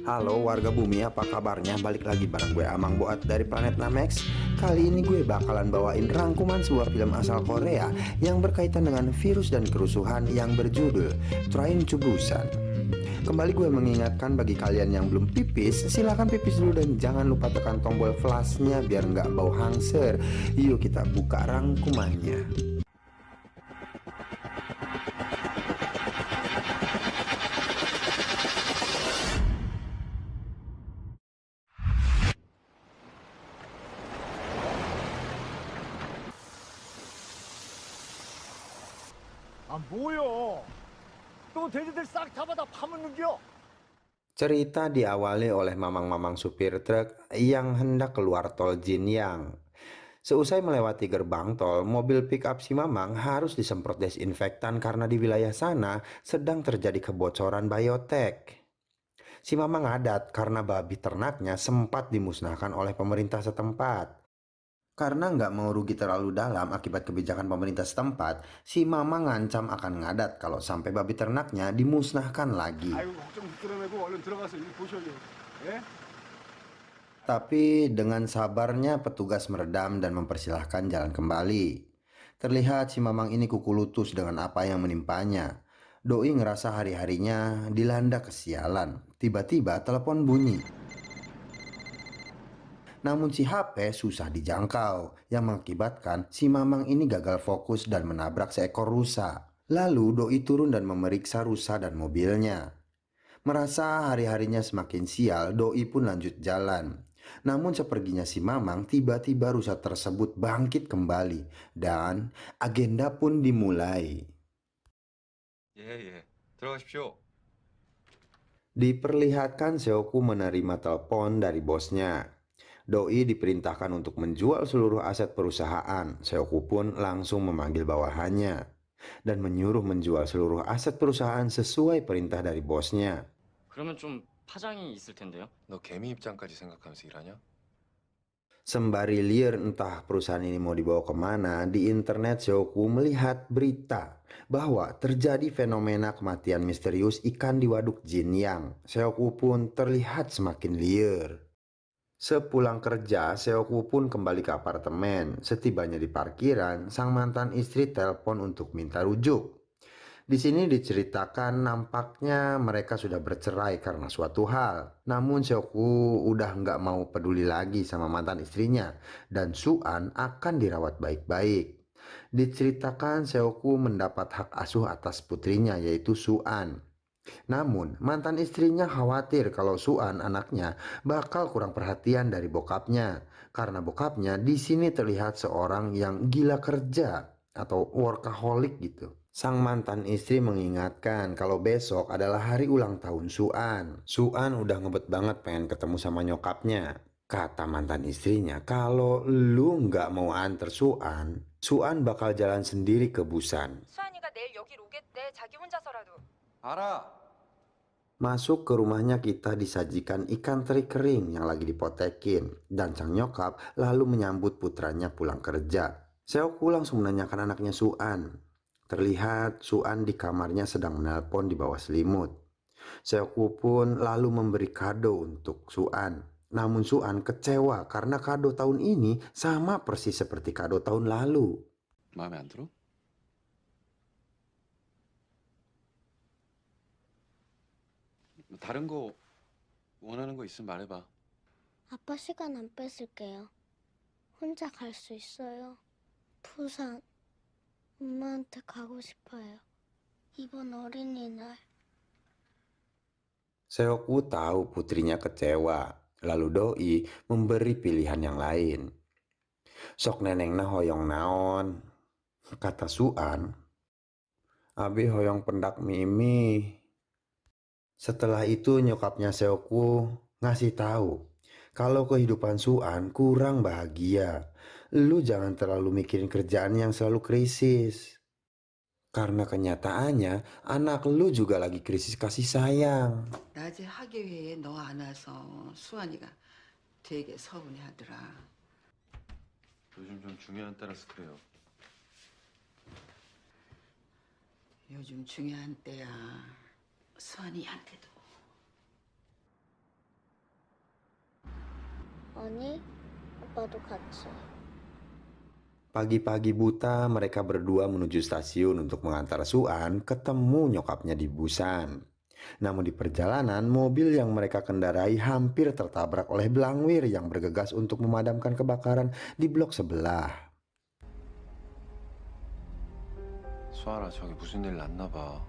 Halo warga bumi, apa kabarnya? Balik lagi bareng gue Amang Boat dari Planet Namex. Kali ini gue bakalan bawain rangkuman sebuah film asal Korea yang berkaitan dengan virus dan kerusuhan yang berjudul Train to Busan. Kembali gue mengingatkan bagi kalian yang belum pipis, silahkan pipis dulu dan jangan lupa tekan tombol flashnya biar nggak bau hangser. Yuk kita buka rangkumannya. 아, 뭐요? 또 돼지들 싹 잡아다 파묻는겨? Cerita diawali oleh mamang-mamang supir truk yang hendak keluar tol Jinyang. Seusai melewati gerbang tol, mobil pick-up si mamang harus disemprot desinfektan karena di wilayah sana sedang terjadi kebocoran biotek. Si mamang ngadat karena babi ternaknya sempat dimusnahkan oleh pemerintah setempat. Karena nggak mau rugi terlalu dalam akibat kebijakan pemerintah setempat, si mamang ngancam akan ngadat kalau sampai babi ternaknya dimusnahkan lagi. 아이고, 걱정 붙들어내고 얼른 들어가서 일 보셔요. 예? Tapi dengan sabarnya petugas meredam dan mempersilahkan jalan kembali. Terlihat si mamang ini kuku lutus dengan apa yang menimpanya. Doi ngerasa hari-harinya dilanda kesialan. Tiba-tiba telepon bunyi. Namun si HP susah dijangkau yang mengakibatkan si mamang ini gagal fokus dan menabrak seekor rusa. Lalu Doi turun dan memeriksa rusa dan mobilnya. Merasa hari-harinya semakin sial, Doi pun lanjut jalan. Namun seperginya si mamang, tiba-tiba rusa tersebut bangkit kembali dan agenda pun dimulai. 예, 예. 들어가십시오. Diperlihatkan Seoku menerima telepon dari bosnya. Doi diperintahkan untuk menjual seluruh aset perusahaan. Seoku pun langsung memanggil bawahannya dan menyuruh menjual seluruh aset perusahaan sesuai perintah dari bosnya. 그러면 좀 파장이 있을 텐데요. 너 개미 입장까지 생각하면서 일하냐? Sembari liar entah perusahaan ini mau dibawa kemana, di internet Seoku melihat berita bahwa terjadi fenomena kematian misterius ikan di Waduk Jinyang. Seoku pun terlihat semakin liar. Sepulang kerja, Seoku pun kembali ke apartemen. Setibanya di parkiran, sang mantan istri telepon untuk minta rujuk. Di sini diceritakan nampaknya mereka sudah bercerai karena suatu hal. Namun Seoku udah nggak mau peduli lagi sama mantan istrinya dan Suan akan dirawat baik-baik. Diceritakan Seoku mendapat hak asuh atas putrinya yaitu Suan. Namun mantan istrinya khawatir kalau Suan anaknya bakal kurang perhatian dari bokapnya karena bokapnya di sini terlihat seorang yang gila kerja atau workaholic gitu. Sang mantan istri mengingatkan kalau besok adalah hari ulang tahun Suan. Suan udah ngebet banget pengen ketemu sama nyokapnya. Kata mantan istrinya, kalau lu nggak mau anter Suan, Suan bakal jalan sendiri ke Busan. 수환이가 내일 여길 오겠대. 자기 혼자서라도. 알아. Masuk ke rumahnya kita disajikan ikan teri kering yang lagi dipotekin dan sang nyokap lalu menyambut putranya pulang kerja. Seoku langsung menanyakan anaknya Suan. Terlihat Suan di kamarnya sedang menelpon di bawah selimut. Seoku pun lalu memberi kado untuk Suan. Namun Suan kecewa karena kado tahun ini sama persis seperti kado tahun lalu. 마음에 안 들어? 다른 거 원하는 거 있으면 말해봐. 아빠 시간 안 뺏을게요. 혼자 갈 수 있어요. 부산, 엄마한테 가고 싶어요. 이번 어린이날. Seoku tahu putrinya kecewa. Lalu Doi memberi pilihan yang lain. Sok nenengna hoyong naon, kata Suan. Abi hoyong pendak Mimi. Setelah itu nyokapnya Seoku ngasih tahu kalau kehidupan Suan kurang bahagia. Lu jangan terlalu mikirin kerjaan yang selalu krisis. Karena kenyataannya anak lu juga lagi krisis kasih sayang. 낮에 학예회에 너 안 와서 수환이가 되게 서운해하더라. 요즘 좀 중요한 때라서 그래요. 요즘 중요한 때야. 수환이한테도. 아니, 아빠도 같이. Pagi-pagi buta mereka berdua menuju stasiun untuk mengantar Suan ketemu nyokapnya di Busan. Namun di perjalanan mobil yang mereka kendarai hampir tertabrak oleh belangwir yang bergegas untuk memadamkan kebakaran di blok sebelah. 수아라 저기 무슨 일 났나 봐.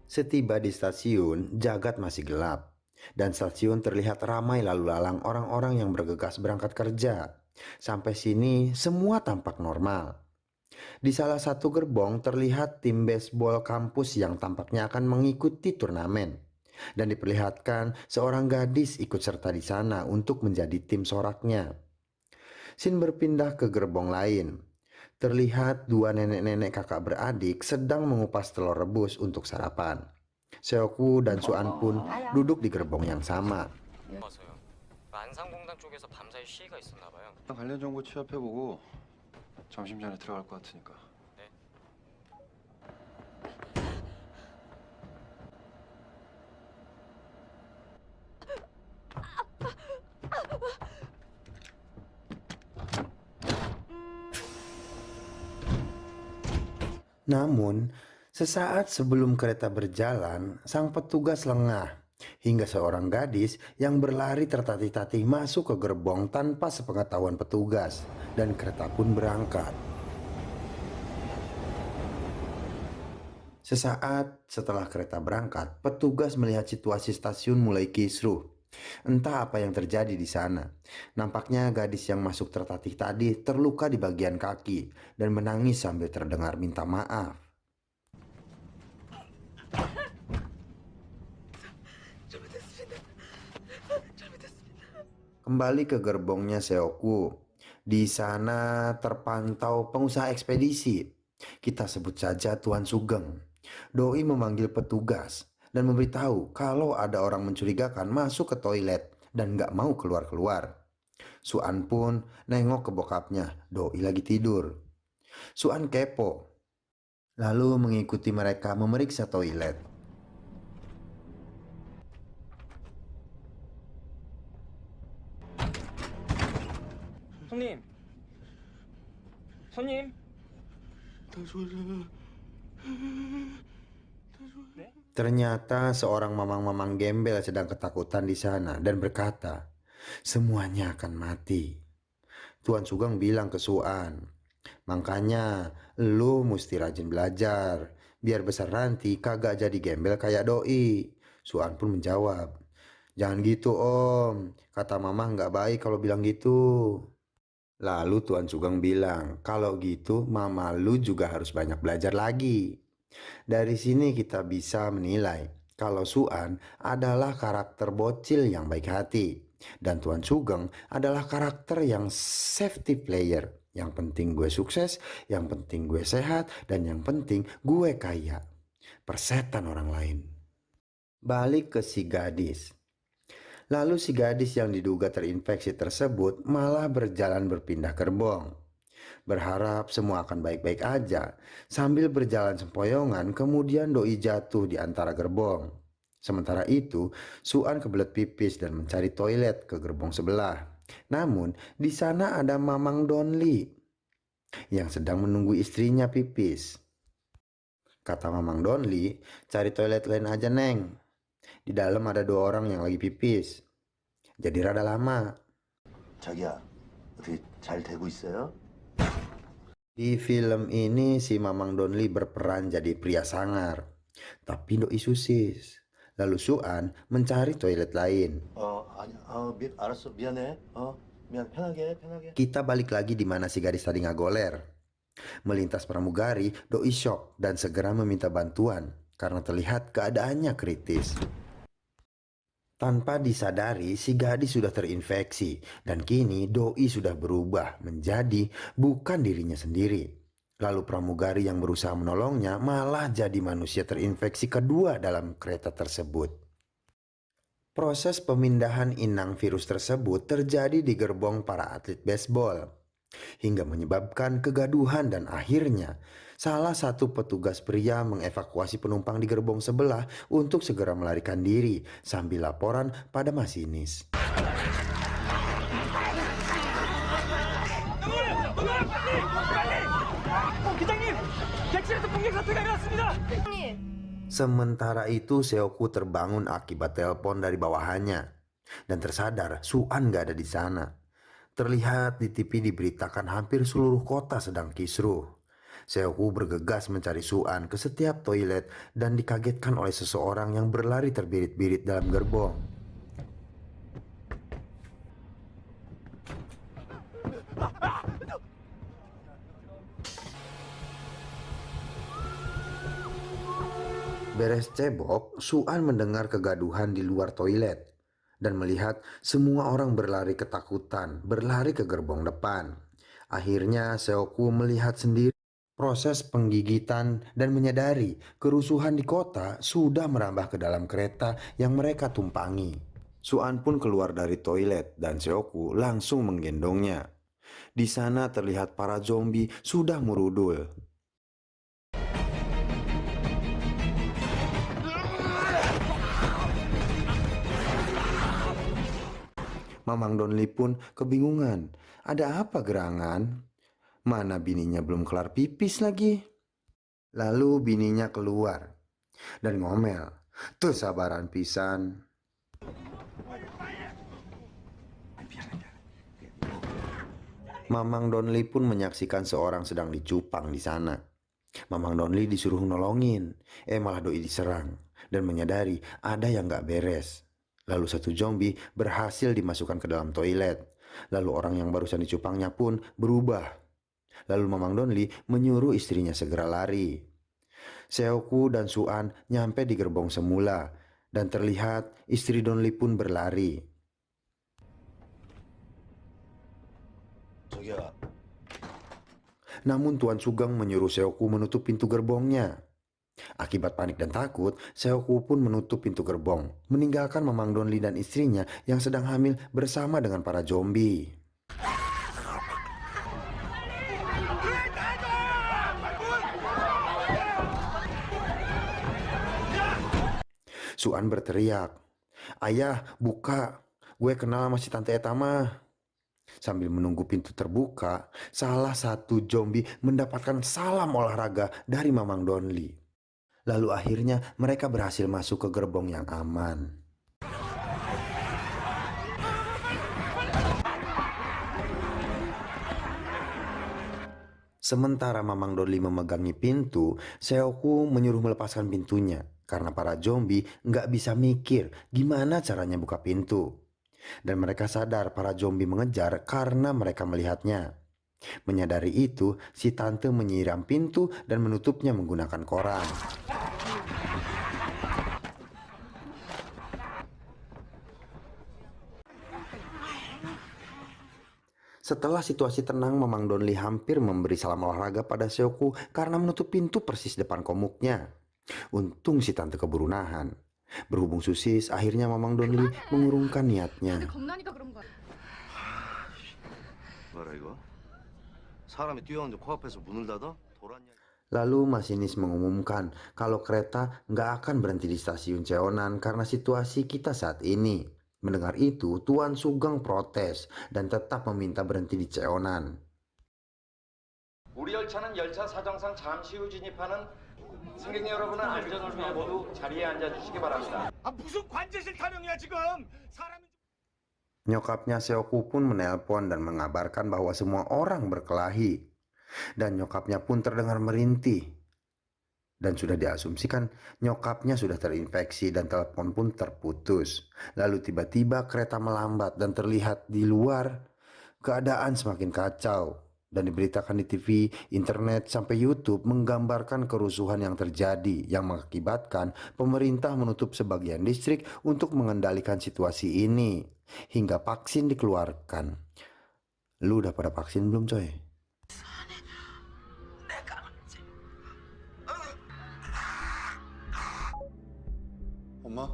Setiba di stasiun, jagat masih gelap. Dan stasiun terlihat ramai lalu lalang orang-orang yang bergegas berangkat kerja. Sampai sini semua tampak normal. Di salah satu gerbong terlihat tim baseball kampus yang tampaknya akan mengikuti turnamen. Dan diperlihatkan seorang gadis ikut serta di sana untuk menjadi tim soraknya. Scene berpindah ke gerbong lain. Terlihat dua nenek-nenek kakak beradik sedang mengupas telur rebus untuk sarapan. Seokwu dan Suan pun duduk di gerbong yang sama. 맞아요. 안상공단 쪽에서 밤사이 시위가 있었나 봐요. 관련 정보 취합해보고 점심 전에 들어갈 것 같으니까. Namun, sesaat sebelum kereta berjalan, sang petugas lengah hingga seorang gadis yang berlari tertatih-tatih masuk ke gerbong tanpa sepengetahuan petugas dan kereta pun berangkat. Sesaat setelah kereta berangkat, petugas melihat situasi stasiun mulai kisruh. Entah apa yang terjadi di sana. Nampaknya gadis yang masuk tertatih tadi terluka di bagian kaki dan menangis sambil terdengar minta maaf. Kembali ke gerbongnya Seokwu. Di sana terpantau pengusaha ekspedisi. Kita sebut saja Tuan Sugeng. Doi memanggil petugas dan memberitahu kalau ada orang mencurigakan masuk ke toilet dan gak mau keluar-keluar. Suan pun nengok ke bokapnya, Doi lagi tidur. Suan kepo, lalu mengikuti mereka memeriksa toilet. 손님. 손님. Ternyata seorang mamang-mamang gembel sedang ketakutan di sana dan berkata, semuanya akan mati. Tuan Sugeng bilang ke Suan, makanya lu mesti rajin belajar, biar besar nanti kagak jadi gembel kayak Doi. Suan pun menjawab, jangan gitu om, kata mama nggak baik kalau bilang gitu. Lalu Tuan Sugeng bilang, kalau gitu mama lu juga harus banyak belajar lagi. Dari sini kita bisa menilai kalau Suan adalah karakter bocil yang baik hati dan Tuan Sugeng adalah karakter yang safety player. Yang penting gue sukses, yang penting gue sehat, dan yang penting gue kaya. Persetan orang lain. Balik ke si gadis. Lalu si gadis yang diduga terinfeksi tersebut malah berjalan berpindah gerbong. Berharap semua akan baik-baik aja. Sambil berjalan sempoyongan, kemudian Doi jatuh di antara gerbong. Sementara itu, Suan kebelet pipis dan mencari toilet ke gerbong sebelah. Namun, di sana ada Mamang Donli yang sedang menunggu istrinya pipis. Kata Mamang Donli, cari toilet lain aja, Neng. Di dalam ada 2 orang yang lagi pipis. Jadi rada lama. 자기야, 어떻게 잘 되고 있어요? Di film ini si Mamang Donli berperan jadi pria sangar, tapi Doi susis. Lalu Suan mencari toilet lain. 아니, 알았어, 미안해. 미안, 편하게. Kita balik lagi di mana si gadis tadi ngagoler. Melintas pramugari, Doi shock dan segera meminta bantuan karena terlihat keadaannya kritis. Tanpa disadari, si gadis sudah terinfeksi dan kini Doi sudah berubah menjadi bukan dirinya sendiri. Lalu pramugari yang berusaha menolongnya malah jadi manusia terinfeksi kedua dalam kereta tersebut. Proses pemindahan inang virus tersebut terjadi di gerbong para atlet baseball hingga menyebabkan kegaduhan dan akhirnya salah satu petugas pria mengevakuasi penumpang di gerbong sebelah untuk segera melarikan diri sambil laporan pada masinis. Sementara itu Seoku terbangun akibat telepon dari bawahannya dan tersadar Suan gak ada di sana. Terlihat di TV diberitakan hampir seluruh kota sedang kisruh. Seoku bergegas mencari Suan ke setiap toilet dan dikagetkan oleh seseorang yang berlari terbirit-birit dalam gerbong. Beres cebok, Suan mendengar kegaduhan di luar toilet dan melihat semua orang berlari ketakutan, berlari ke gerbong depan. Akhirnya Seoku melihat sendiri proses penggigitan dan menyadari kerusuhan di kota sudah merambah ke dalam kereta yang mereka tumpangi. Suan pun keluar dari toilet dan Seoku langsung menggendongnya. Di sana terlihat para zombie sudah merudul. Mamang Donli pun kebingungan. Ada apa gerangan? Mana bininya belum kelar pipis lagi? Lalu bininya keluar dan ngomel. Tuh sabaran pisan. Mamang Donli pun menyaksikan seorang sedang dicupang di sana. Mamang Donli disuruh nolongin. Malah doi diserang dan menyadari ada yang gak beres. Lalu satu zombie berhasil dimasukkan ke dalam toilet. Lalu orang yang barusan dicupangnya pun berubah. Lalu Mamang Donli menyuruh istrinya segera lari. Seoku dan Suan nyampe di gerbong semula dan terlihat istri Donli pun berlari. 저기야, Namun Tuan Sugeng menyuruh Seoku menutup pintu gerbongnya. Akibat panik dan takut, Seoku pun menutup pintu gerbong, meninggalkan Mamang Donli dan istrinya yang sedang hamil bersama dengan para zombie. Suan berteriak, "Ayah, buka, gue kenal sama si Tante Etama." Sambil menunggu pintu terbuka, salah satu zombie mendapatkan salam olahraga dari Mamang Donli. Lalu akhirnya mereka berhasil masuk ke gerbong yang aman. Sementara Mamang Donli memegangi pintu, Seoku menyuruh melepaskan pintunya karena para zombie nggak bisa mikir gimana caranya buka pintu. Dan mereka sadar para zombie mengejar karena mereka melihatnya. Menyadari itu, si tante menyiram pintu dan menutupnya menggunakan koran. Setelah situasi tenang, Mamang Donli hampir memberi salam olahraga pada Seoku karena menutup pintu persis depan komuknya. Untung si tante keburu nahan. Berhubung susis, akhirnya Mamang Donli mengurungkan niatnya. 뭐라 이거? 사람이 뛰어오는데 코앞에서 문을 닫아? 돌았냐? Lalu masinis mengumumkan kalau kereta nggak akan berhenti di stasiun Cheonan karena situasi kita saat ini. Mendengar itu, Tuan Sugeng protes dan tetap meminta berhenti di Cheonan. 우리 열차는 열차 사정상 잠시 후 진입하는 승객 여러분은 안전을 위해 모두 자리에 앉아 주시기 바랍니다. 무슨 관제실 타령이야 지금? 사람이 Nyokapnya Seoku pun menelpon dan mengabarkan bahwa semua orang berkelahi. Dan nyokapnya pun terdengar merintih. Dan sudah diasumsikan nyokapnya sudah terinfeksi dan telepon pun terputus. Lalu tiba-tiba kereta melambat dan terlihat di luar keadaan semakin kacau. Dan diberitakan di TV, internet, sampai YouTube menggambarkan kerusuhan yang terjadi yang mengakibatkan pemerintah menutup sebagian distrik untuk mengendalikan situasi ini. Hingga vaksin dikeluarkan. Lu udah pada vaksin belum coy? 엄마?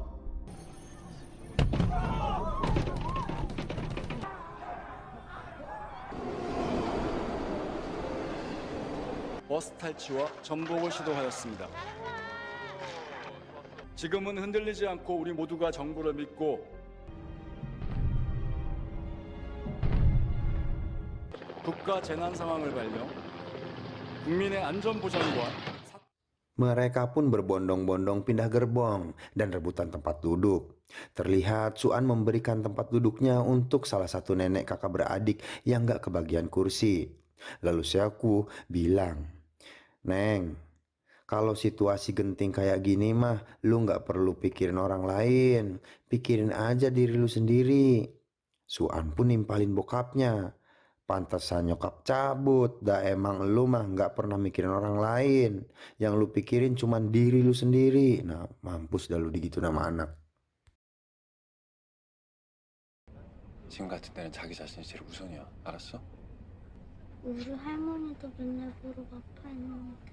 버스 탈취와 정복을 시도하였습니다. 지금은 흔들리지 않고 우리 모두가 정부를 믿고 국가 재난 상황을 발령, 국민의 안전 보장과 Mereka pun berbondong-bondong pindah gerbong dan rebutan tempat duduk. Terlihat Suan memberikan tempat duduknya untuk salah satu nenek kakak beradik yang gak kebagian kursi. Lalu Seoku bilang, "Neng, kalau situasi genting kayak gini mah, lu gak perlu pikirin orang lain. Pikirin aja diri lu sendiri." Suan pun nimpalin bokapnya. "Pantesan nyokap cabut, dah emang lu mah gak pernah mikirin orang lain. Yang lu pikirin cuman diri lu sendiri." Nah, mampus dah lu digitu nama anak. 지금 같은 때는 자기 자신이 제일 우선이야. 알았어? 우리 할머니도 맨날 보러 아파했는데.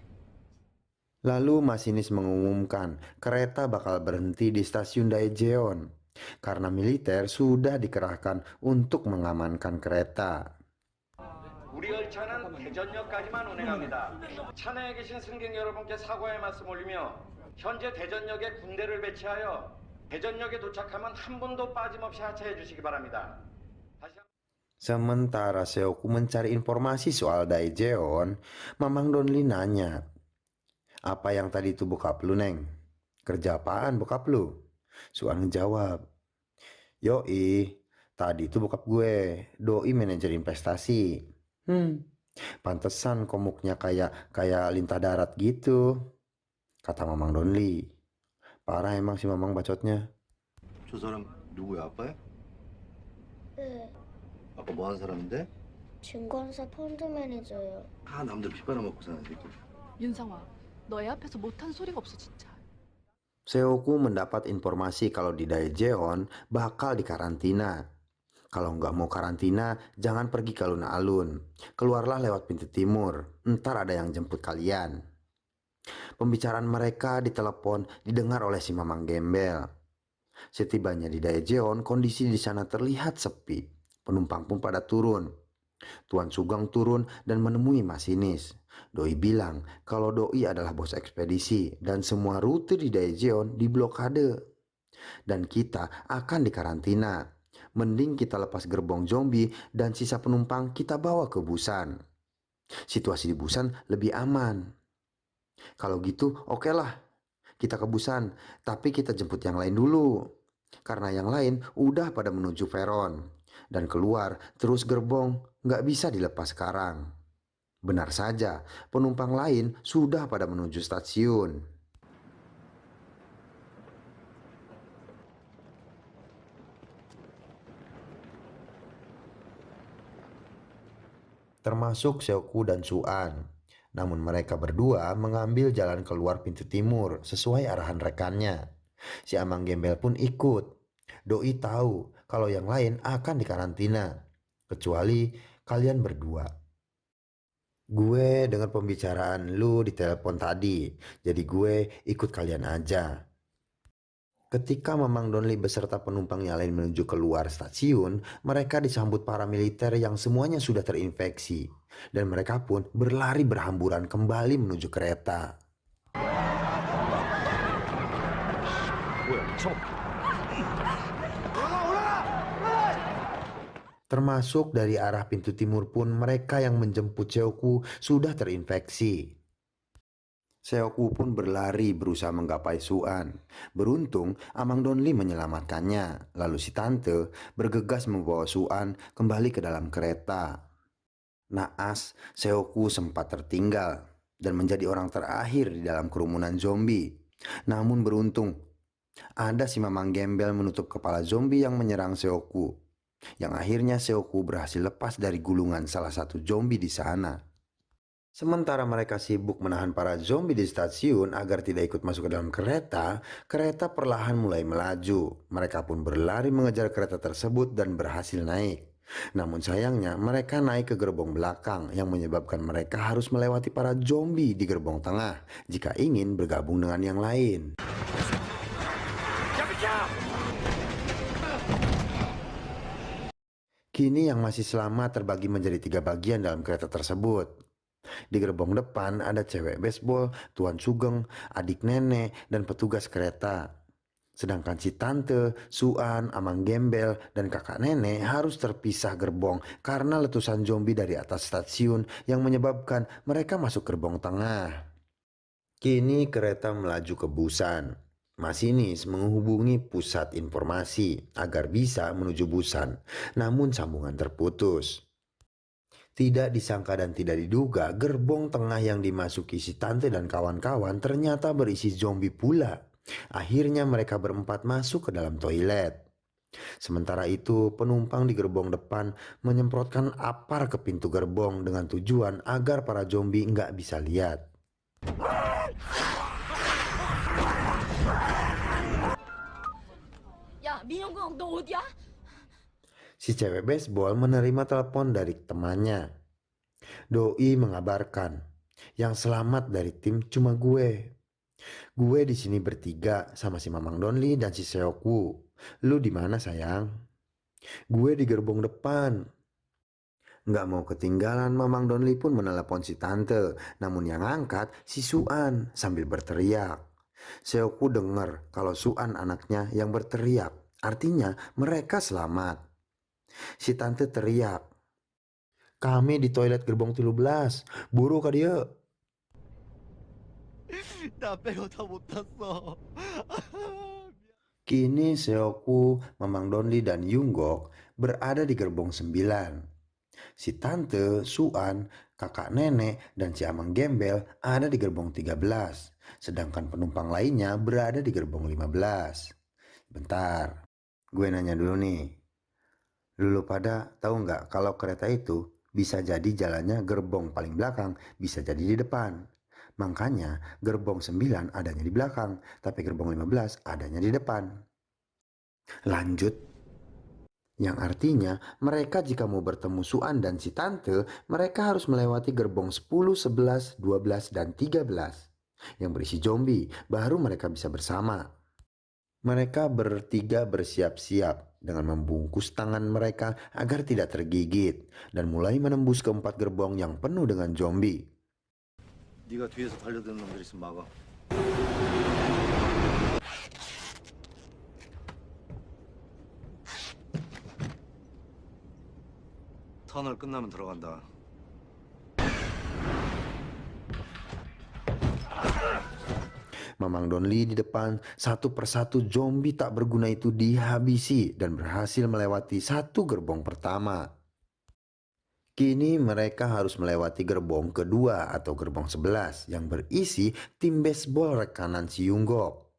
Lalu masinis mengumumkan kereta bakal berhenti di stasiun Daejeon karena militer sudah dikerahkan untuk mengamankan kereta. 우리 열차는 대전역까지만 운행합니다. 차 내에 계신 승객 여러분께 사과의 말씀 올리며 현재 대전역에 군대를 배치하여 대전역에 도착하면 한 분도 빠짐없이 하차해 주시기 바랍니다. Sementara Seoku mencari informasi soal Daejeon, Mamang Donli nanya, "Apa yang tadi itu bokap lu, Neng? Kerja apaan bokap lu?" Suan jawab, "Yoi, tadi itu bokap gue, doi manajer investasi." Pantesan komuknya kayak lintah darat gitu, kata Mamang Donli. Parah emang si Mamang bacotnya. 저 사람 누구야? 아빠야? 네, 아빠 뭐 하는 사람인데? 증권사 펀드 매니저요. 다 남들 피 빨아먹고 사는 새끼. 윤상화, 너 애 앞에서 못한 소리가 없어 진짜. Seoku mendapat informasi kalau di Daejeon bakal dikarantina. Kalau nggak mau karantina, jangan pergi ke alun-alun. Keluarlah lewat pintu timur, ntar ada yang jemput kalian. Pembicaraan mereka di telepon didengar oleh si Mamang Gembel. Setibanya di Daejeon, kondisi di sana terlihat sepi. Penumpang pun pada turun. Tuan Sugeng turun dan menemui masinis. Doi bilang kalau Doi adalah bos ekspedisi dan semua rute di Daejeon diblokade. Dan kita akan dikarantina. Mending kita lepas gerbong zombie dan sisa penumpang kita bawa ke Busan. Situasi di Busan lebih aman. Kalau gitu oke lah, kita ke Busan, tapi kita jemput yang lain dulu. Karena yang lain udah pada menuju peron. Dan keluar terus gerbong nggak bisa dilepas sekarang. Benar saja, penumpang lain sudah pada menuju stasiun. Termasuk Seoku dan Suan. Namun mereka berdua mengambil jalan keluar pintu timur sesuai arahan rekannya. Si Amang Gembel pun ikut. Doi tahu kalau yang lain akan dikarantina, kecuali kalian berdua. Gue dengar pembicaraan lu di telepon tadi, jadi gue ikut kalian aja. Ketika Mamang Donli beserta penumpang yang lain menuju keluar stasiun, mereka disambut para militer yang semuanya sudah terinfeksi. Dan mereka pun berlari berhamburan kembali menuju kereta. Termasuk dari arah pintu timur pun mereka yang menjemput Seoku sudah terinfeksi. Seoku pun berlari berusaha menggapai Suan. Beruntung Amang Donli menyelamatkannya. Lalu si tante bergegas membawa Suan kembali ke dalam kereta. Naas, Seoku sempat tertinggal dan menjadi orang terakhir di dalam kerumunan zombie. Namun beruntung, ada si Mamang Gembel menutup kepala zombie yang menyerang Seoku. Yang akhirnya Seoku berhasil lepas dari gulungan salah satu zombie di sana. Sementara mereka sibuk menahan para zombie di stasiun agar tidak ikut masuk ke dalam kereta, kereta perlahan mulai melaju. Mereka pun berlari mengejar kereta tersebut dan berhasil naik. Namun sayangnya mereka naik ke gerbong belakang yang menyebabkan mereka harus melewati para zombie di gerbong tengah jika ingin bergabung dengan yang lain. Kini yang masih selamat terbagi menjadi 3 bagian dalam kereta tersebut. Di gerbong depan ada cewek baseball, Tuan Sugeng, adik nenek, dan petugas kereta. Sedangkan si tante, Suan, Amang Gembel, dan kakak nenek harus terpisah gerbong karena letusan zombie dari atas stasiun yang menyebabkan mereka masuk gerbong tengah. Kini kereta melaju ke Busan. Masinis menghubungi pusat informasi agar bisa menuju Busan, namun sambungan terputus. Tidak disangka dan tidak diduga, gerbong tengah yang dimasuki si tante dan kawan-kawan ternyata berisi zombie pula. Akhirnya mereka berempat masuk ke dalam toilet. Sementara itu, penumpang di gerbong depan menyemprotkan apar ke pintu gerbong dengan tujuan agar para zombie nggak bisa lihat. 야, 민영국 너 어디야? Si cewek baseball menerima telepon dari temannya. Doi mengabarkan, yang selamat dari tim cuma gue. Gue di sini bertiga sama si Mamang Donli dan si Seokwu. Lu di mana sayang? Gue di gerbong depan. Nggak mau ketinggalan, Mamang Donli pun menelepon si tante. Namun yang angkat si Suan sambil berteriak. Seokwu dengar kalau Suan anaknya yang berteriak. Artinya mereka selamat. Si tante teriak. Kami di toilet gerbong 13. Buru ka dia. 나 빼고 다 못 탔어. Kini Seokwu, Mamang Donli dan Yunggok berada di gerbong 9. Si tante, Suan, kakak nenek, dan si Amang Gembel ada di gerbong 13. Sedangkan penumpang lainnya berada di gerbong 15. Bentar, gue nanya dulu nih. Lulu pada tahu nggak kalau kereta itu bisa jadi jalannya gerbong paling belakang, bisa jadi di depan. Makanya gerbong 9 adanya di belakang, tapi gerbong 15 adanya di depan. Lanjut. Yang artinya mereka jika mau bertemu Suan dan si tante, mereka harus melewati gerbong 10, 11, 12, dan 13 yang berisi zombie, baru mereka bisa bersama. Mereka bertiga bersiap-siap dengan membungkus tangan mereka agar tidak tergigit dan mulai menembus keempat gerbong yang penuh dengan zombie. 네가 뒤에서 달려드는 놈들 있으면 막아. 터널 끝나면 들어간다. Mamang Donli di depan, satu persatu zombie tak berguna itu dihabisi dan berhasil melewati satu gerbong pertama. Kini mereka harus melewati gerbong kedua atau gerbong 11 yang berisi tim baseball rekanan si Yunggok.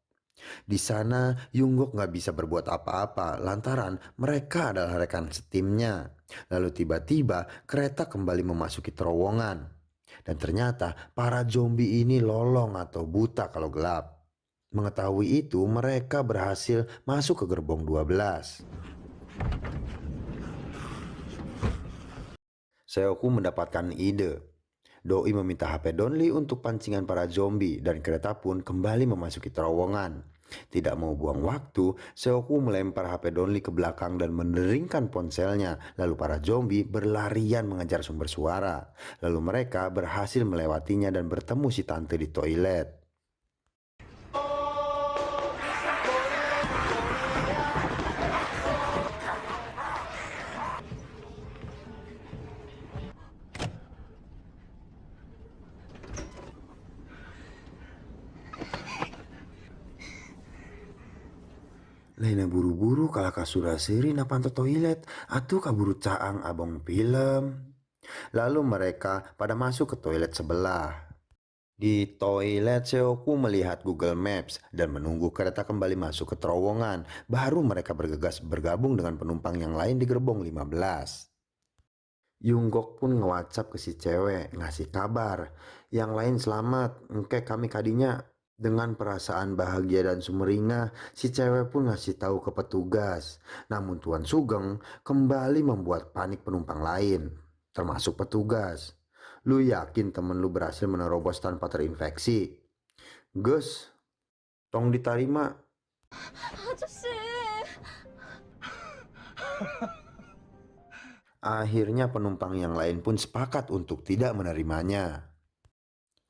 Di sana Yunggok nggak bisa berbuat apa-apa lantaran mereka adalah rekan setimnya. Lalu tiba-tiba kereta kembali memasuki terowongan. Dan ternyata para zombie ini lolong atau buta kalau gelap. Mengetahui itu mereka berhasil masuk ke gerbong 12. Seokwu mendapatkan ide. Doi meminta HP Donli untuk pancingan para zombie dan kereta pun kembali memasuki terowongan. Tidak mau buang waktu, Seokwu melempar HP Donli ke belakang dan meneringkan ponselnya. Lalu para zombie berlarian mengejar sumber suara. Lalu mereka berhasil melewatinya dan bertemu si tante di toilet. Laina buru-buru kalau kasura seri na panto toilet atau kaburu caang abong film. Lalu mereka pada masuk ke toilet sebelah. Di toilet Seokwu melihat Google Maps dan menunggu kereta kembali masuk ke terowongan. Baru mereka bergegas bergabung dengan penumpang yang lain di gerbong 15. Yunggok pun nge-WhatsApp ke si cewek ngasih kabar. Yang lain selamat, engke kami kadinya. Dengan perasaan bahagia dan sumringah, si cewek pun ngasih tahu ke petugas. Namun Tuan Sugeng kembali membuat panik penumpang lain, termasuk petugas. Lu yakin temen lu berhasil menerobos tanpa terinfeksi? Gus, tong diterima. 아저씨. Akhirnya penumpang yang lain pun sepakat untuk tidak menerimanya.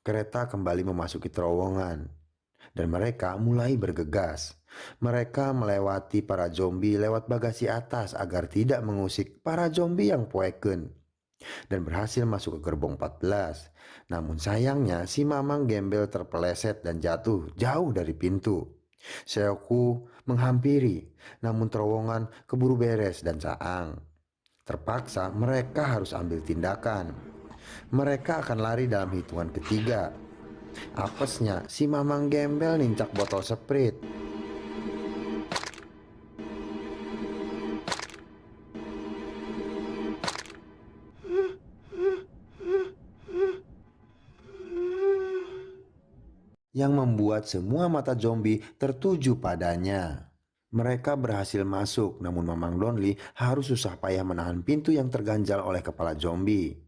Kereta kembali memasuki terowongan. Dan mereka mulai bergegas. Mereka melewati para zombie lewat bagasi atas agar tidak mengusik para zombie yang poeken. dan berhasil masuk ke gerbong 14. Namun sayangnya si Mamang Gembel terpeleset dan jatuh jauh dari pintu. Seoku menghampiri, namun terowongan keburu beres dan caang. Terpaksa mereka harus ambil tindakan. Mereka akan lari dalam hitungan ketiga. Apesnya si Mamang Gembel nincak botol Sprite. Yang membuat semua mata zombie tertuju padanya. Mereka berhasil masuk, namun Mamang Donli harus susah payah menahan pintu yang terganjal oleh kepala zombie.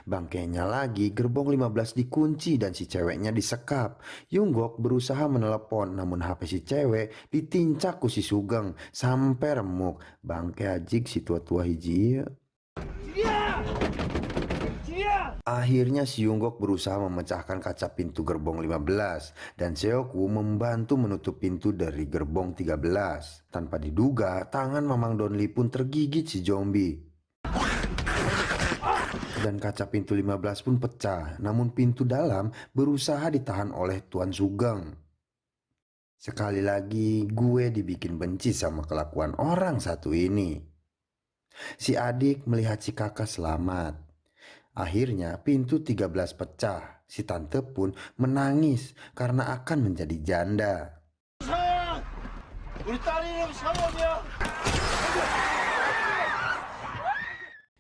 Bangkainya lagi, gerbong 15 dikunci dan si ceweknya disekap. Yunggok berusaha menelepon, namun HP si cewek ditincak ku si Sugeng sampai remuk. Bangke ajik si tua-tua hiji. Akhirnya si Yunggok berusaha memecahkan kaca pintu gerbong 15 dan Seoku membantu menutup pintu dari gerbong 13. Tanpa diduga, tangan Mamang Donli pun tergigit si zombie. Dan kaca pintu 15 pun pecah, namun pintu dalam berusaha ditahan oleh Tuan Sugeng. Sekali lagi gue dibikin benci sama kelakuan orang satu ini. Si adik melihat si kakak selamat. Akhirnya pintu 13 pecah. Si tante pun menangis karena akan menjadi janda.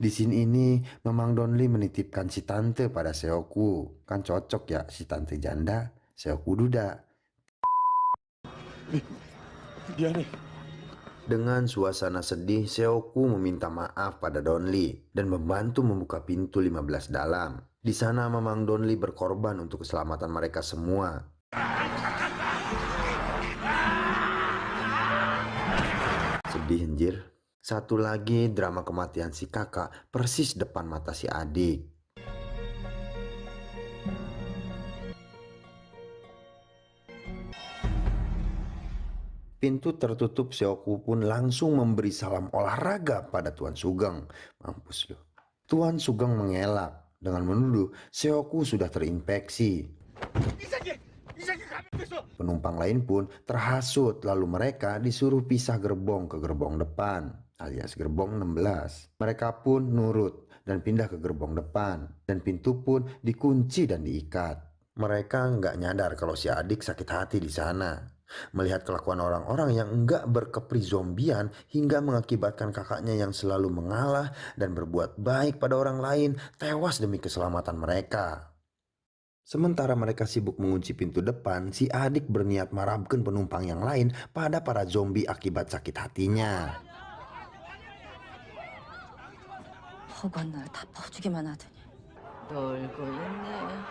Di sini ini Mamang Donli menitipkan si tante pada Seoku. Kan cocok ya, si tante janda, Seoku duda. Dengan suasana sedih, Seoku meminta maaf pada Donli dan membantu membuka pintu 15 dalam. Di sana Mamang Donli berkorban untuk keselamatan mereka semua. Sedih anjir. Satu lagi drama kematian si kakak persis depan mata si adik. Pintu tertutup, Seoku pun langsung memberi salam olahraga pada Tuan Sugeng. Mampus lu. Tuan Sugeng mengelak dengan menuduh Seoku sudah terinfeksi. Penumpang lain pun terhasut, lalu mereka disuruh pisah gerbong ke gerbong depan alias gerbong 16. Mereka pun nurut dan pindah ke gerbong depan dan pintu pun dikunci dan diikat. Mereka nggak nyadar kalau si adik sakit hati di sana. Melihat kelakuan orang-orang yang enggak berkeprizombian hingga mengakibatkan kakaknya yang selalu mengalah dan berbuat baik pada orang lain tewas demi keselamatan mereka. Sementara mereka sibuk mengunci pintu depan, si adik berniat marahkan penumpang yang lain pada para zombie akibat sakit hatinya. 허구한 날 다 퍼주기만 하더니. 놀고 있네.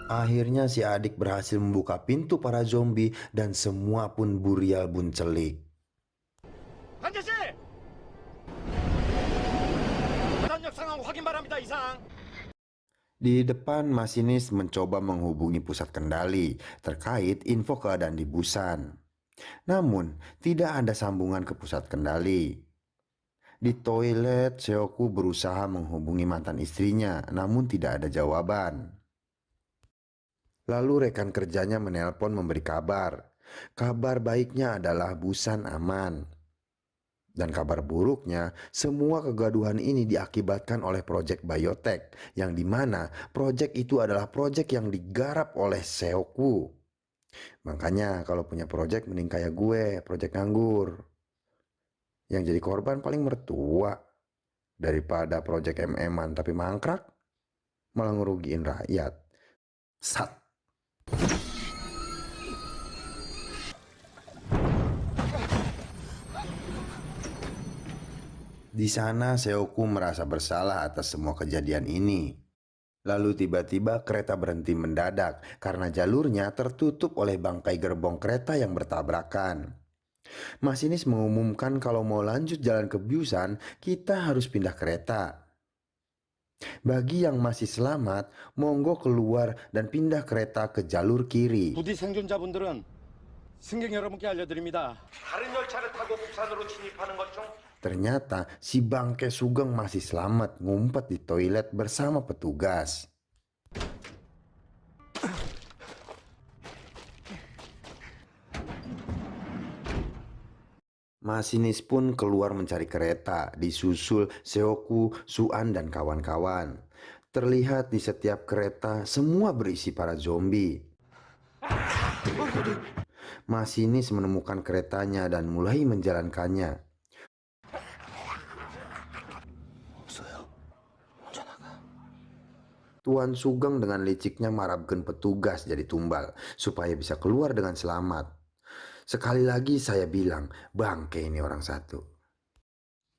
Akhirnya si adik berhasil membuka pintu para zombie dan semua pun burial buncelik. Di depan masinis mencoba menghubungi pusat kendali terkait info keadaan di Busan. Namun tidak ada sambungan ke pusat kendali. Di toilet, Seoku berusaha menghubungi mantan istrinya, namun tidak ada jawaban. Lalu rekan kerjanya menelpon memberi kabar. Kabar baiknya adalah Busan aman. Dan kabar buruknya, semua kegaduhan ini diakibatkan oleh proyek Biotech, yang dimana proyek itu adalah proyek yang digarap oleh Seoku. Makanya kalau punya proyek mending kayak gue, proyek nganggur. Yang jadi korban paling mertua. Daripada proyek MM-an tapi mangkrak, malah ngerugiin rakyat. Sat. Di sana Seoku merasa bersalah atas semua kejadian ini. Lalu tiba-tiba kereta berhenti mendadak karena jalurnya tertutup oleh bangkai gerbong kereta yang bertabrakan. Masinis mengumumkan kalau mau lanjut jalan ke Busan, kita harus pindah kereta. Bagi yang masih selamat, monggo keluar dan pindah kereta ke jalur kiri. 부디 생존자분들은 승객 여러분께 알려드립니다. 다른 열차를 타고 부산으로 진입하는 것 중 Ternyata si Bangke Sugeng masih selamat ngumpet di toilet bersama petugas. Masinis pun keluar mencari kereta, disusul Seoku, Suan, dan kawan-kawan. Terlihat di setiap kereta semua berisi para zombie. Masinis menemukan keretanya dan mulai menjalankannya. Tuan Sugeng dengan liciknya marabkeun petugas jadi tumbal supaya bisa keluar dengan selamat. Sekali lagi saya bilang, bangke ini orang satu.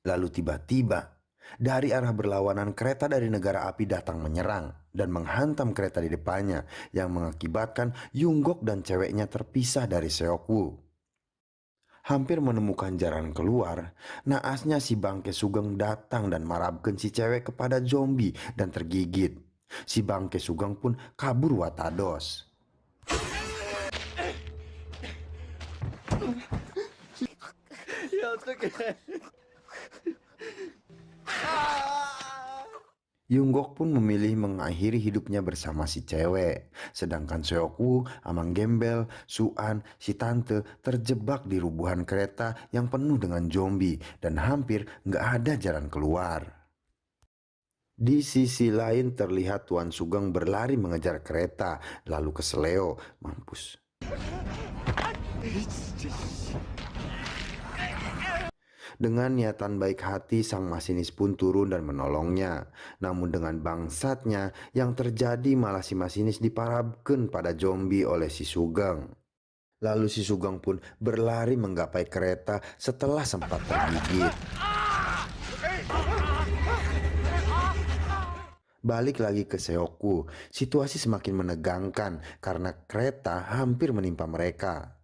Lalu tiba-tiba, dari arah berlawanan kereta dari negara api datang menyerang dan menghantam kereta di depannya yang mengakibatkan Yunggok dan ceweknya terpisah dari Seokwu. Hampir menemukan jalan keluar, naasnya si Bangke Sugeng datang dan marabkeun si cewek kepada zombie dan tergigit. Si Bangke Sugeng pun kabur watados. Yunggok pun memilih mengakhiri hidupnya bersama si cewek. Sedangkan Seokwu, Amang Gembel, Suan, si tante terjebak di rubuhan kereta yang penuh dengan zombie dan hampir nggak ada jalan keluar. Di sisi lain terlihat Tuan Sugeng berlari mengejar kereta lalu keseleo, mampus. Dengan niatan baik hati sang masinis pun turun dan menolongnya. Namun dengan bangsatnya yang terjadi malah si masinis diparabkeun pada zombie oleh si Sugeng. Lalu si Sugeng pun berlari menggapai kereta setelah sempat tergigit. Balik lagi ke Seokwu, situasi semakin menegangkan karena kereta hampir menimpa mereka.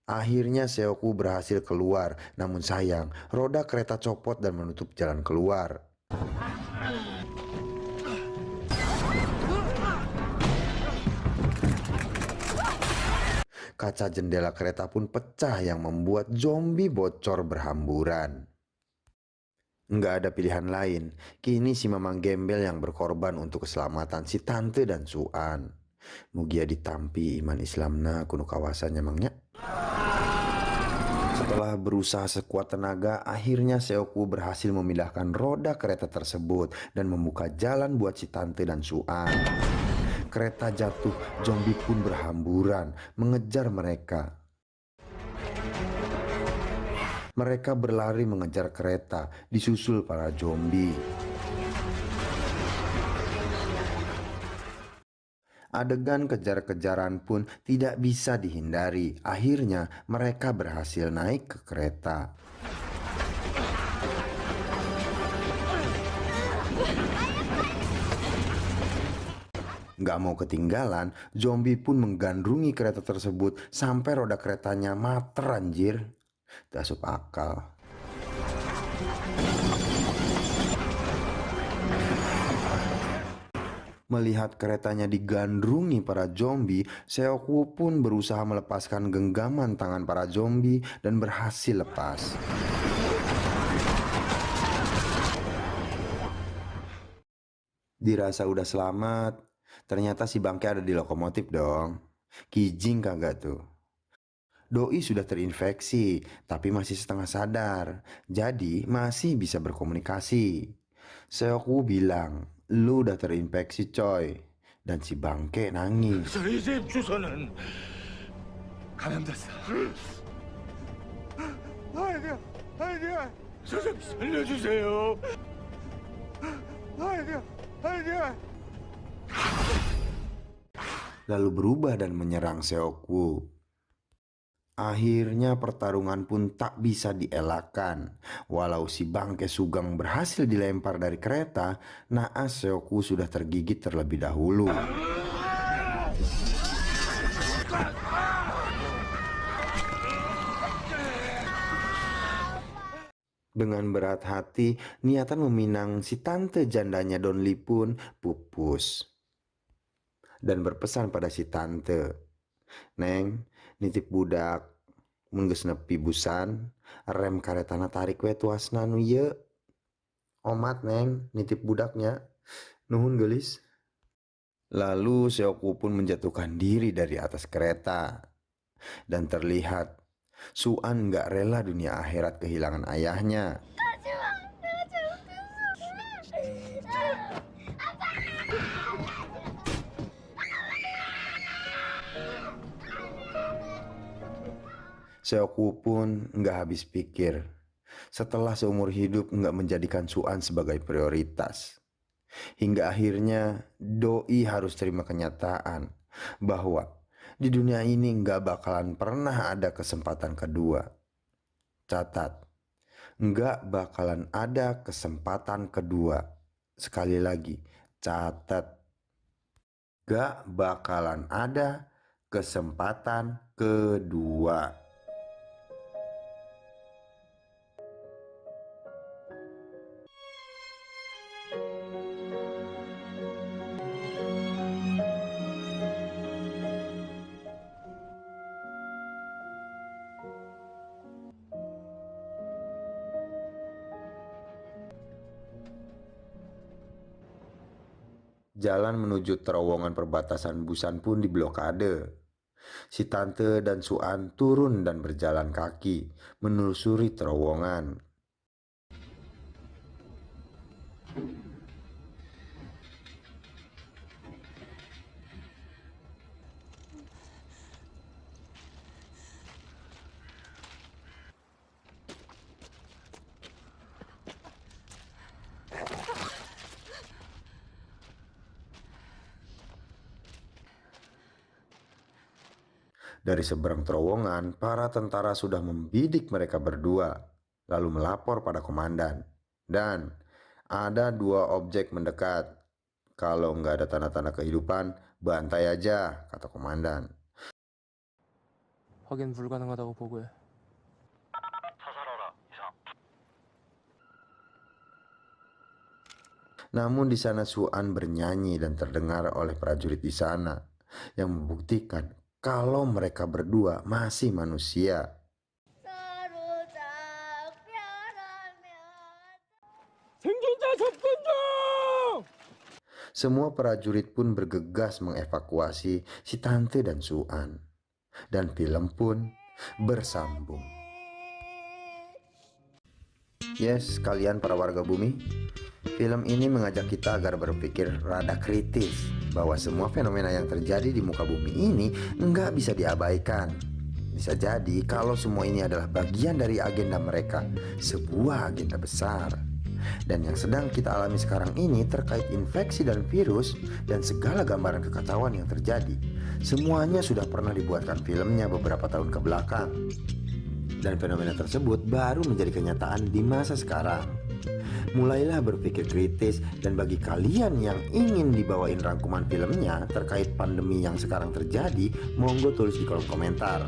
Akhirnya Seokwu berhasil keluar, namun sayang, roda kereta copot dan menutup jalan keluar. Kaca jendela kereta pun pecah yang membuat zombie bocor berhamburan. Nggak ada pilihan lain, kini si Mamang Gembel yang berkorban untuk keselamatan si tante dan Suan. Mugia ditampi iman Islamna kuno kawasannya mangnya. Setelah berusaha sekuat tenaga, akhirnya Seokwu berhasil memindahkan roda kereta tersebut dan membuka jalan buat si tante dan Suan. Kereta jatuh, zombie pun berhamburan mengejar mereka. Mereka berlari mengejar kereta, disusul para zombie. Adegan kejar-kejaran pun tidak bisa dihindari. Akhirnya mereka berhasil naik ke kereta. Gak mau ketinggalan, zombie pun menggandrungi kereta tersebut sampai roda keretanya mater anjir. Tak masuk akal. Melihat keretanya digandrungi para zombie, Seokwu pun berusaha melepaskan genggaman tangan para zombie dan berhasil lepas. Dirasa udah selamat, ternyata si Bangke ada di lokomotif dong. Kijing kagak tuh. Doi sudah terinfeksi, tapi masih setengah sadar. Jadi masih bisa berkomunikasi. Seokwu bilang, lu udah terinfeksi coy. Dan si Bangke nangis. 저희 집 주소는 감염됐어. 아니야. 저 좀 살려주세요. 아니야. Lalu berubah dan menyerang Seokwu. Akhirnya pertarungan pun tak bisa dielakkan. Walau si Bangke Sugeng berhasil dilempar dari kereta, naas Seokwu sudah tergigit terlebih dahulu. Dengan berat hati, niatan meminang si tante jandanya Don Lee pun pupus. Dan berpesan pada si tante, "Neng, nitip budak, mun geus nepi busan, rem karetana tarik we tuasna nu ieu. Omat Neng, nitip budaknya. Nuhun geulis." Lalu Seoku pun menjatuhkan diri dari atas kereta. Dan terlihat Suan gak rela dunia akhirat kehilangan ayahnya. Seoku pun gak habis pikir. Setelah seumur hidup gak menjadikan Suan sebagai prioritas. Hingga akhirnya Doi harus terima kenyataan bahwa di dunia ini nggak bakalan pernah ada kesempatan kedua. Catat, nggak bakalan ada kesempatan kedua. Sekali lagi, catat, nggak bakalan ada kesempatan kedua. Jalan menuju terowongan perbatasan Busan pun diblokade. Si tante dan Suan turun dan berjalan kaki menelusuri terowongan. Dari seberang terowongan, para tentara sudah membidik mereka berdua, lalu melapor pada komandan. Dan ada 2 objek mendekat. Kalau nggak ada tanda-tanda kehidupan, bantai aja, kata komandan. 확인 불가능하다고 보고해. Namun di sana Suan bernyanyi dan terdengar oleh prajurit di sana yang membuktikan kalau mereka berdua masih manusia. Semua prajurit pun bergegas mengevakuasi si tante dan Suan. Dan film pun bersambung. Yes, kalian para warga bumi, film ini mengajak kita agar berpikir rada kritis bahwa semua fenomena yang terjadi di muka bumi ini nggak bisa diabaikan. Bisa jadi kalau semua ini adalah bagian dari agenda mereka, sebuah agenda besar. Dan yang sedang kita alami sekarang ini terkait infeksi dan virus dan segala gambaran kekacauan yang terjadi, semuanya sudah pernah dibuatkan filmnya beberapa tahun ke belakang. Dan fenomena tersebut baru menjadi kenyataan di masa sekarang. Mulailah berpikir kritis, dan bagi kalian yang ingin dibawain rangkuman filmnya terkait pandemi yang sekarang terjadi, monggo tulis di kolom komentar.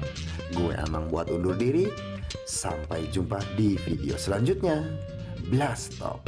Gue Amang buat undur diri, sampai jumpa di video selanjutnya. Blast off.